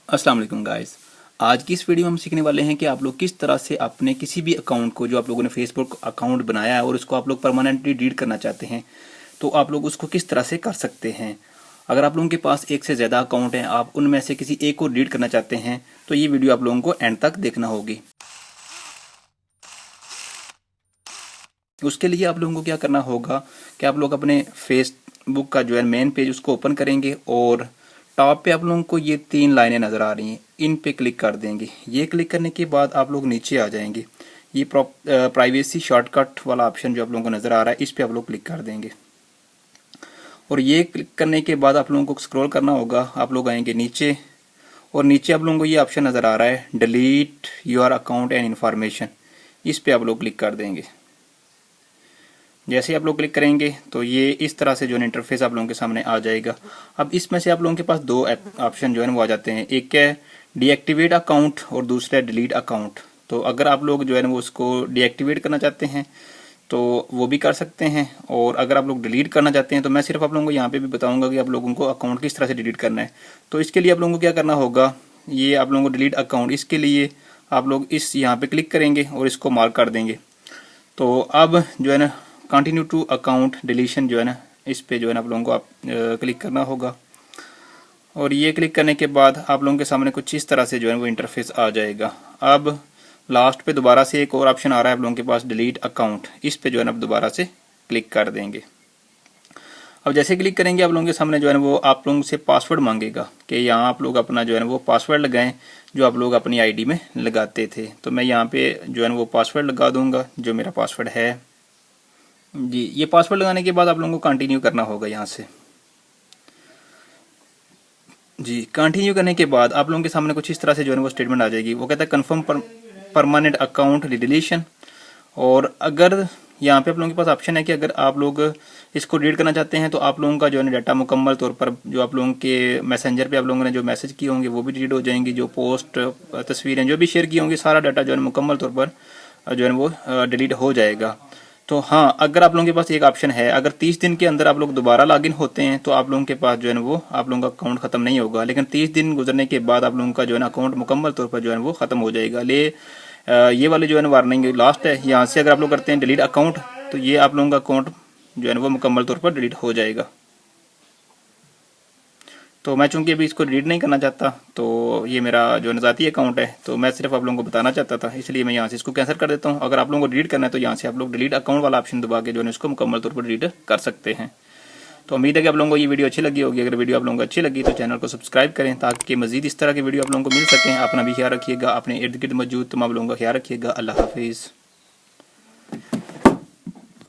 अस्सलाम वालेकुम गाइस। आज की इस वीडियो में हम सीखने वाले हैं कि आप लोग किस तरह से अपने किसी भी अकाउंट को जो आप लोगों ने फेसबुक अकाउंट बनाया है और उसको आप लोग परमानेंटली डिलीट करना चाहते हैं, तो आप लोग उसको किस तरह से कर सकते हैं। अगर आप लोगों के पास एक से ज़्यादा अकाउंट हैं, आप उनमें से किसी एक को डिलीट करना चाहते हैं, तो ये वीडियो आप लोगों को एंड तक देखना होगी। उसके लिए आप लोगों को क्या करना होगा कि आप लोग अपने फेसबुक का जो है मेन पेज उसको ओपन करेंगे और टॉप पे आप लोगों को ये 3 लाइनें नज़र आ रही हैं, इन पे क्लिक कर देंगे। ये क्लिक करने के बाद आप लोग नीचे आ जाएंगे। ये प्राइवेसी शॉर्टकट वाला ऑप्शन जो आप लोगों को नज़र आ रहा है, इस पे आप लोग क्लिक कर देंगे। और ये क्लिक करने के बाद आप लोगों को स्क्रॉल करना होगा। आप लोग आएंगे नीचे और नीचे आप लोगों को ये ऑप्शन नज़र आ रहा है, delete your account and information. इस पे आप लोग क्लिक कर देंगे। जैसे ही आप लोग क्लिक करेंगे तो ये इस तरह से जो है इंटरफेस आप लोगों के सामने आ जाएगा। अब इसमें से आप लोगों के पास 2 ऑप्शन जो है वो आ जाते हैं, एक है डीएक्टिवेट अकाउंट और दूसरा है डिलीट अकाउंट। तो अगर आप लोग जो है वो उसको डीएक्टिवेट करना चाहते हैं तो वो भी कर सकते हैं, और अगर आप लोग डिलीट करना चाहते हैं तो मैं सिर्फ आप लोगों को यहाँ पे भी बताऊंगा कि आप लोगों को अकाउंट किस तरह से डिलीट करना है। तो इसके लिए आप लोगों को क्या करना होगा, ये आप लोगों को डिलीट अकाउंट, इसके लिए आप लोग इस यहाँ पे क्लिक करेंगे और इसको मार्क कर देंगे। तो अब जो है ना कंटिन्यू टू अकाउंट डिलीशन जो है ना, इस पे जो है ना आप लोगों को क्लिक करना होगा। और ये क्लिक करने के बाद आप लोगों के सामने कुछ इस तरह से जो है वो इंटरफेस आ जाएगा। अब लास्ट पे दोबारा से एक और ऑप्शन आ रहा है आप लोगों के पास, डिलीट अकाउंट। इस पे जो है ना आप दोबारा से क्लिक कर देंगे। अब जैसे क्लिक करेंगे आप लोगों के सामने जो है वो आप लोगों से पासवर्ड मांगेगा कि यहाँ आप लोग अपना जो है वो पासवर्ड लगाएं जो आप लोग अपनी आईडी में लगाते थे। तो मैं यहाँ पे जो है वो पासवर्ड लगा दूंगा, जो मेरा पासवर्ड है जी। ये पासवर्ड लगाने के बाद आप लोगों को कंटिन्यू करना होगा यहाँ से जी। कंटिन्यू करने के बाद आप लोगों के सामने कुछ इस तरह से जो है वो स्टेटमेंट आ जाएगी। वो कहता है कन्फर्म परमानेंट अकाउंट डिलीशन। और अगर यहाँ पे आप लोगों के पास ऑप्शन है कि अगर आप लोग इसको डिलीट करना चाहते हैं तो आप लोगों का जो है डाटा मुकम्मल तौर पर जो आप लोगों के मैसेंजर पे आप लोगों ने जो मैसेज किए होंगे वो भी डिलीट हो जाएंगी। जो पोस्ट तस्वीरें जो भी शेयर की होंगी, सारा डाटा जो है मुकम्मल तौर पर जो है वो डिलीट हो जाएगा। तो हाँ, अगर आप लोगों के पास एक ऑप्शन है, अगर 30 दिन के अंदर आप लोग दोबारा लॉगिन होते हैं तो आप लोगों के पास जो है वो आप लोगों का अकाउंट खत्म नहीं होगा, लेकिन 30 दिन गुजरने के बाद आप लोगों का जो है अकाउंट मुकम्मल तौर पर जो है वो खत्म हो जाएगा। ये वाले जो है वार्निंग लास्ट है। यहाँ से अगर आप लोग करते हैं डिलीट अकाउंट तो ये आप लोगों का अकाउंट जो है वो मुकम्मल तौर पर डिलीट हो जाएगा। तो मैं चूंकि अभी इसको डिलीट नहीं करना चाहता, तो ये मेरा जो ज़ाती अकाउंट है, तो मैं सिर्फ आप लोगों को बताना चाहता था, इसलिए मैं यहाँ से इसको कैंसिल कर देता हूँ। अगर आप लोगों को डिलीट करना है तो यहाँ से आप लोग डिलीट अकाउंट वाला ऑप्शन दबा के जो है इसको मुकम्मल तौर पर डिलीट कर सकते हैं। तो उम्मीद है कि आप लोगों को ये वीडियो अच्छी लगी होगी। अगर वीडियो आप लोगों को अच्छी लगी तो चैनल को सब्सक्राइब करें ताकि मजीद इस तरह की वीडियो आप लोगों को मिल सकें। अपना भी ख्याल रखिएगा, अपने इर्द गिर्द मौजूद तमाम लोगों का ख्याल रखिएगा। अल्लाह हाफिज़।